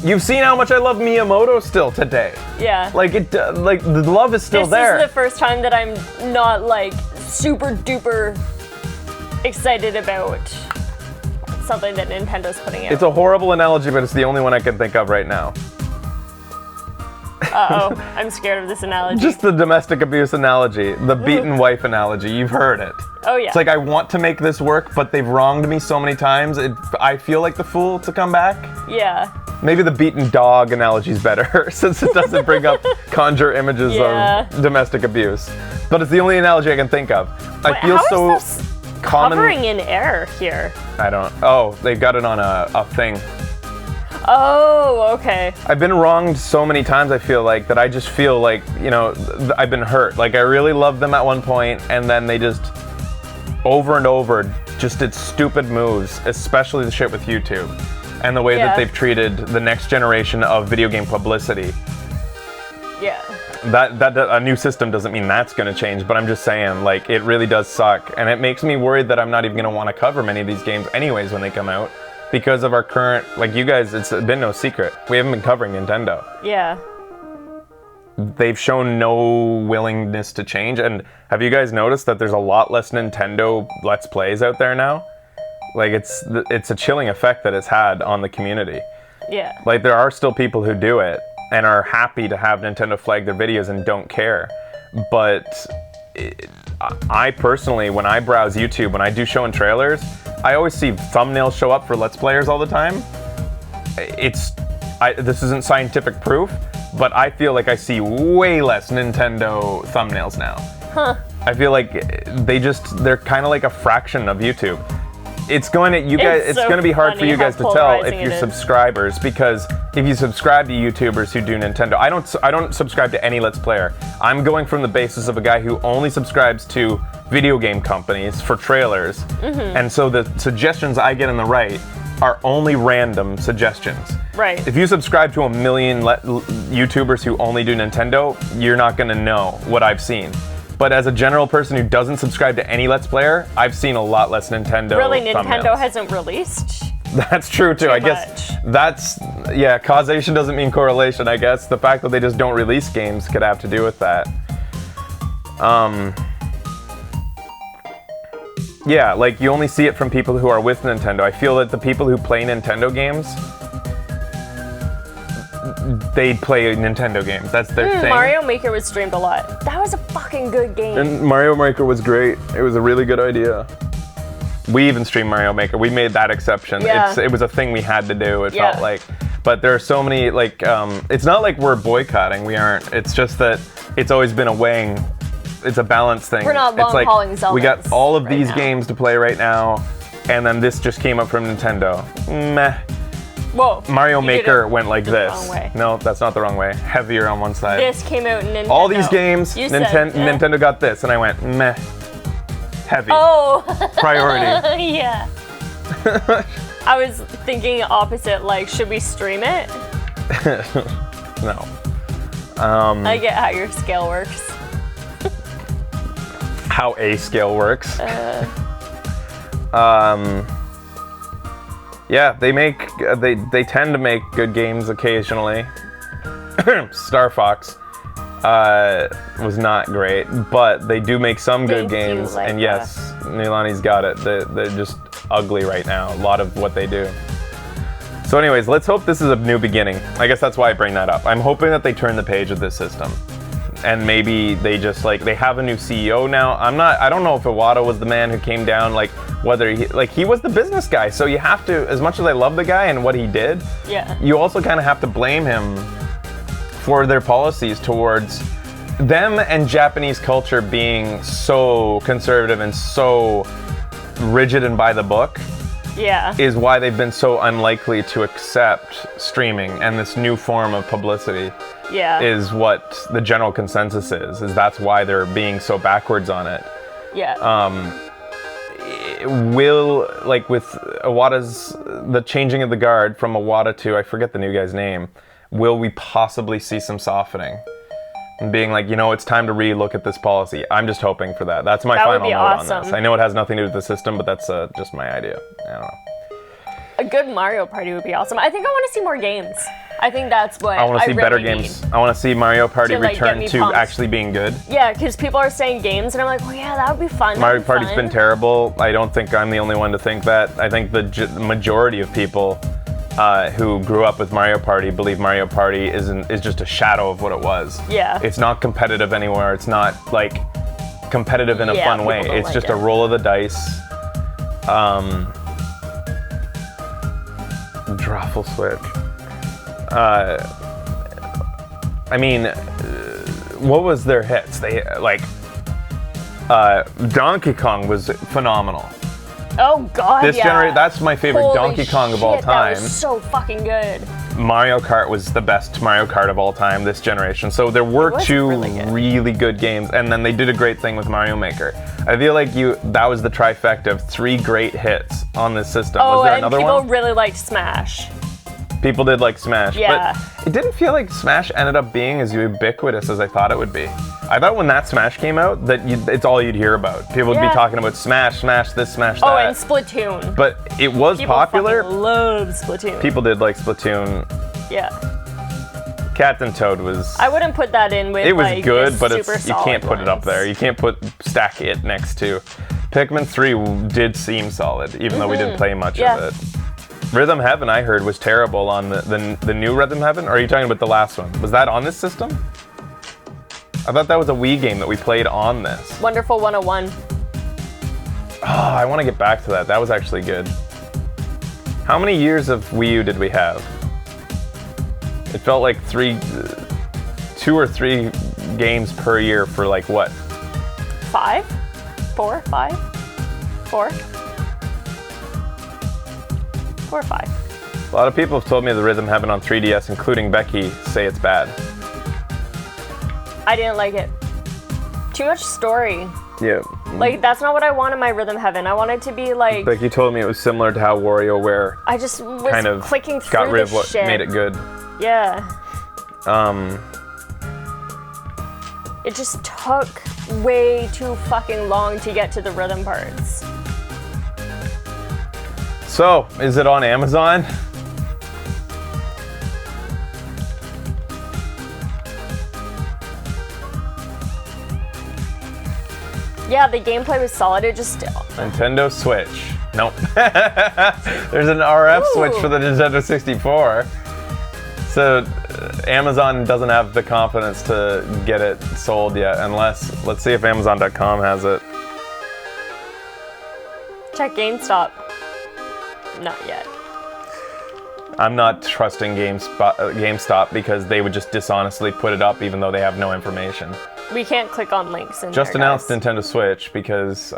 You've seen how much I love Miyamoto still today. Yeah. Like the love is still there. This is the first time that I'm not like super duper excited about something that Nintendo's putting out. It's a horrible analogy, but it's the only one I can think of right now. Uh-oh, I'm scared of this analogy. Just the domestic abuse analogy, the beaten wife analogy. You've heard it. Oh yeah. It's like, I want to make this work, but they've wronged me so many times. I feel like the fool to come back. Yeah. Maybe the beaten dog analogy is better, since it doesn't conjure images of domestic abuse. But it's the only analogy I can think of. I feel so common. Hovering in air here. I don't. Oh, they got it on a thing. Oh, okay. I've been wronged so many times, I feel like, that I just feel like, I've been hurt. Like, I really loved them at one point, and then they just, over and over, just did stupid moves, especially the shit with YouTube, and the way that they've treated the next generation of video game publicity. Yeah. That a new system doesn't mean that's going to change, but I'm just saying, like, it really does suck, and it makes me worried that I'm not even going to want to cover many of these games anyways when they come out. Because of our current, like, you guys, it's been no secret. We haven't been covering Nintendo. Yeah. They've shown no willingness to change. And have you guys noticed that there's a lot less Nintendo Let's Plays out there now? Like, it's a chilling effect that it's had on the community. Yeah. Like, there are still people who do it and are happy to have Nintendo flag their videos and don't care. But I personally, when I browse YouTube, when I do show and trailers, I always see thumbnails show up for Let's Players all the time. This isn't scientific proof, but I feel like I see way less Nintendo thumbnails now. Huh. I feel like they're kind of like a fraction of YouTube. It's going to be hard for you guys to tell if you're subscribers, because if you subscribe to YouTubers who do Nintendo, I don't subscribe to any Let's Player. I'm going from the basis of a guy who only subscribes to video game companies for trailers, and so the suggestions I get in the right are only random suggestions. Right. If you subscribe to a million YouTubers who only do Nintendo, you're not going to know what I've seen. But as a general person who doesn't subscribe to any Let's Player, I've seen a lot less Nintendo Really, thumbnails. Nintendo hasn't released? That's true too. I guess that's, causation doesn't mean correlation. I guess the fact that they just don't release games could have to do with that. Yeah, like you only see it from people who are with Nintendo. I feel that the people who play Nintendo games, they play Nintendo games. That's their thing. Mario Maker was streamed a lot. That was a fucking good game. And Mario Maker was great. It was a really good idea. We even streamed Mario Maker. We made that exception. Yeah. It was a thing we had to do, it felt like. But there are so many, like, it's not like we're boycotting. We aren't. It's just that it's always been a weighing. It's a balance thing. We're not long-hauling Zeldas. We got all of these now. games to play right now, and then this just came up from Nintendo. Meh. Whoa. Mario Maker went like this. Wrong way. No, that's not the wrong way. Heavier on one side. This came out in Nintendo. All these games, said, Nintendo got this, and I went, meh. Heavy. Oh. Priority. Yeah. I was thinking opposite, like, should we stream it? No. I get how your scale works. How a scale works. Yeah, they tend to make good games occasionally. Star Fox was not great, but they do make some good games. And yes, Nilani's got it. They're just ugly right now, a lot of what they do. So anyways, let's hope this is a new beginning. I guess that's why I bring that up. I'm hoping that they turn the page with this system. And maybe they just, like, they have a new CEO now. I don't know if Iwata was the man who came down, like, whether he was the business guy. So you have to, as much as I love the guy and what he did, you also kind of have to blame him for their policies towards them and Japanese culture being so conservative and so rigid and by the book. Is why they've been so unlikely to accept streaming and this new form of publicity. Is what the general consensus is that's why they're being so backwards on it. Will, like, with Iwata's, the changing of the guard from Iwata to, I forget the new guy's name, will we possibly see some softening? And being like, it's time to re-look at this policy. I'm just hoping for that. That's my final note on this. I know it has nothing to do with the system, but that's just my idea. I don't know. A good Mario Party would be awesome. I think I want to see more games. I think that's what I want to see really better games. I want to see Mario Party return to actually being good. Yeah, because people are saying games, and I'm like, well, yeah, that would be fun. Mario Party's been terrible. I don't think I'm the only one to think that. I think the majority of people who grew up with Mario Party believe Mario Party is just a shadow of what it was. It's not competitive anywhere. It's not, like, competitive in a fun way. It's just a roll of the dice. Drawful switch. I mean, what was their hits? They, like, Donkey Kong was phenomenal. Oh God, that's my favorite Donkey Kong of all time. That was so fucking good. Mario Kart was the best Mario Kart of all time this generation. So there were two really good games, and then they did a great thing with Mario Maker. I feel like that was the trifecta of 3 great hits on this system. Oh, was there another one? And people really liked Smash. People did like Smash, yeah. But it didn't feel like Smash ended up being as ubiquitous as I thought it would be. I thought when that Smash came out, that it's all you'd hear about. People would be talking about Smash, Smash this, Smash that. Oh, and Splatoon. But it was popular. People love Splatoon. People did like Splatoon. Yeah. Captain Toad was... I wouldn't put that in with, it was like, good, but you can't put it up there. You can't stack it next to... Pikmin 3 did seem solid, even though we didn't play much of it. Rhythm Heaven, I heard, was terrible on the new Rhythm Heaven. Or are you talking about the last one? Was that on this system? I thought that was a Wii game that we played on this. Wonderful 101. Oh, I want to get back to that. That was actually good. How many years of Wii U did we have? It felt like 2 or 3 games per year for like what? 5? 4? 5? 4? 4 or 5. A lot of people have told me the Rhythm Heaven on 3DS, including Becky, say it's bad. I didn't like it. Too much story. Yeah. Like, that's not what I want in my Rhythm Heaven. I want it to be like... Becky told me it was similar to how WarioWare I just was kind of clicking through got rid of this what shit. made it good. Yeah. It just took way too fucking long to get to the rhythm parts. So, is it on Amazon? Yeah, the gameplay was solid. It just... Nintendo Switch. Nope. There's an RF switch for the Nintendo 64. So Amazon doesn't have the confidence to get it sold yet, unless, let's see if Amazon.com has it. Check GameStop. Not yet. I'm not trusting GameStop because they would just dishonestly put it up even though they have no information. We can't click on links in Just there, announced guys. Nintendo Switch because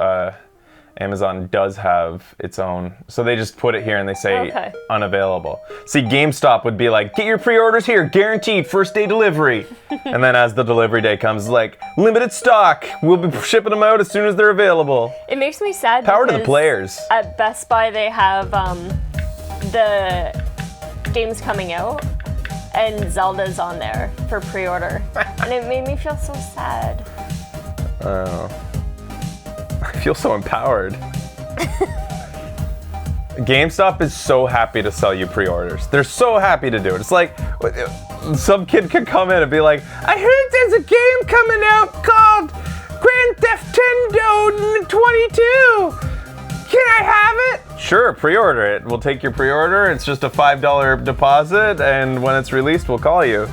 Amazon does have its own. So they just put it here and they say unavailable. See, GameStop would be like, get your pre-orders here, guaranteed, first day delivery. And then as the delivery day comes, like, limited stock. We'll be shipping them out as soon as they're available. It makes me sad Power to the because players. At Best Buy, they have the games coming out, and Zelda's on there for pre-order. And it made me feel so sad. Oh. I feel so empowered. GameStop is so happy to sell you pre-orders. They're so happy to do it. It's like some kid could come in and be like, I heard there's a game coming out called Grand Theft Auto 22. Can I have it? Sure, pre-order it. We'll take your pre-order. It's just a $5 deposit, and when it's released, we'll call you.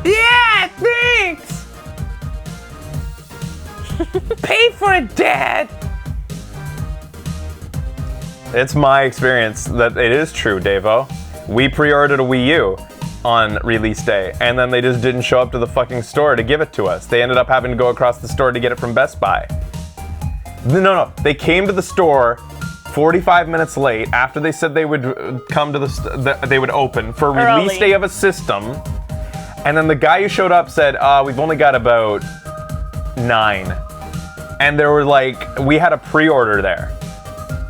Yeah, thanks. Pay for it, Dad. It's my experience that it is true, Davo. We pre-ordered a Wii U on release day, and then they just didn't show up to the fucking store to give it to us. They ended up having to go across the store to get it from Best Buy. No. They came to the store 45 minutes late after they said they would come to they would open for release day of a system. And then the guy who showed up said, we've only got about 9. And there were like, we had a pre-order there.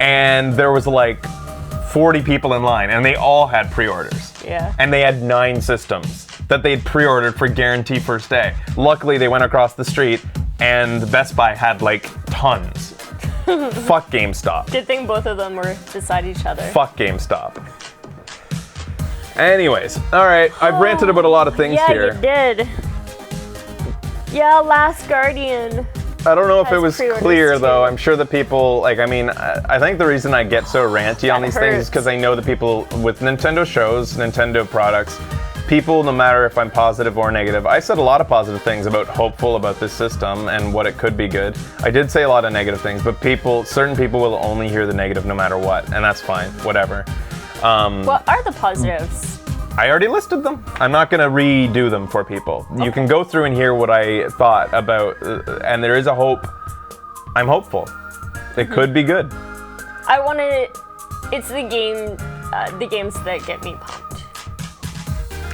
And there was like 40 people in line, and they all had pre-orders. Yeah. And they had 9 systems that they'd pre-ordered for guarantee first day. Luckily, they went across the street, and Best Buy had like tons. Fuck GameStop. Good thing both of them were beside each other. Fuck GameStop. Anyways, all right, I've ranted about a lot of things here. Yeah, you did. Yeah, Last Guardian. I don't know if it was pre-orders clear too. though. I'm sure the people, like, I mean, I think the reason I get so ranty on these things is because I know the people with Nintendo shows, Nintendo products, people, no matter if I'm positive or negative, I said a lot of positive things about hopeful about this system and what it could be good. I did say a lot of negative things, but certain people will only hear the negative no matter what, and that's fine, whatever. What are the positives? I already listed them. I'm not going to redo them for people. Okay. You can go through and hear what I thought about, and there is a hope. I'm hopeful. It could be good. It's the games that get me pumped.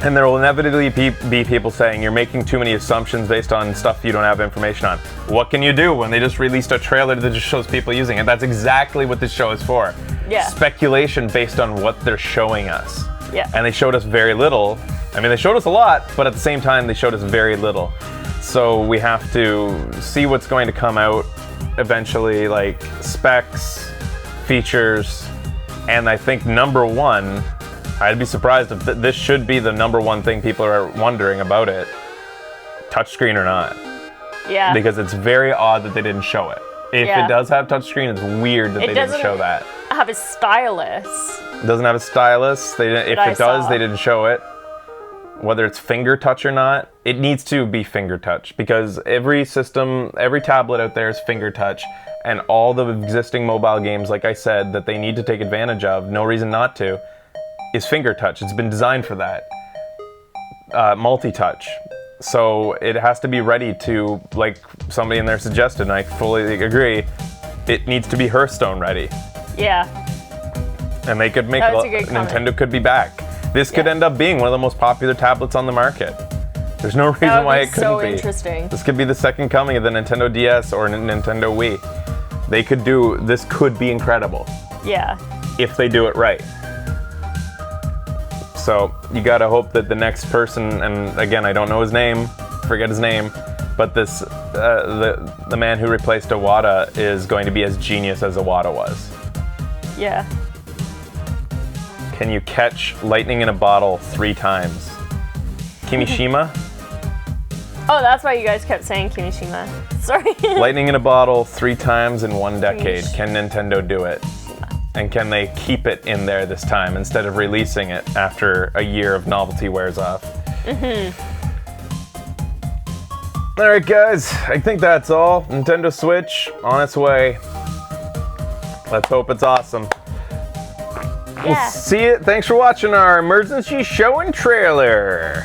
And there will inevitably be people saying, you're making too many assumptions based on stuff you don't have information on. What can you do when they just released a trailer that just shows people using it? That's exactly what this show is for. Yeah. Speculation based on what they're showing us. Yeah. And they showed us very little. I mean, they showed us a lot, but at the same time, they showed us very little. So we have to see what's going to come out eventually, like specs, features, and I think number one, I'd be surprised if this should be the number one thing people are wondering about it, touchscreen or not. Yeah. Because it's very odd that they didn't show it. If Yeah. it does have touchscreen, it's weird that they didn't doesn't- show that. Have a stylus. It doesn't have a stylus. They didn't, if I it does, saw. they didn't show it. Whether it's finger touch or not, it needs to be finger touch because every system, every tablet out there is finger touch, and all the existing mobile games, like I said, that they need to take advantage of, no reason not to, is finger touch. It's been designed for that. Multi-touch. So it has to be ready to, like somebody in there suggested, and I fully agree, it needs to be Hearthstone ready. Yeah. And they could make That was a good comment. Nintendo could be back. This could Yeah. end up being one of the most popular tablets on the market. There's no reason That would why be it couldn't so be. interesting. This could be the second coming of the Nintendo DS or Nintendo Wii. They could do this. Could be incredible Yeah. if they do it right. So you gotta hope that the next person, and again, I don't know his name, forget his name, but this the man who replaced Iwata is going to be as genius as Iwata was. Yeah. Can you catch lightning in a bottle 3 times? Kimishima? Oh, that's why you guys kept saying Kimishima. Sorry. Lightning in a bottle 3 times in 1 decade. Can Nintendo do it? And can they keep it in there this time instead of releasing it after a year of novelty wears off? All right, guys. I think that's all. Nintendo Switch on its way. Let's hope it's awesome. We'll Yeah. see it. Thanks for watching our emergency show and trailer.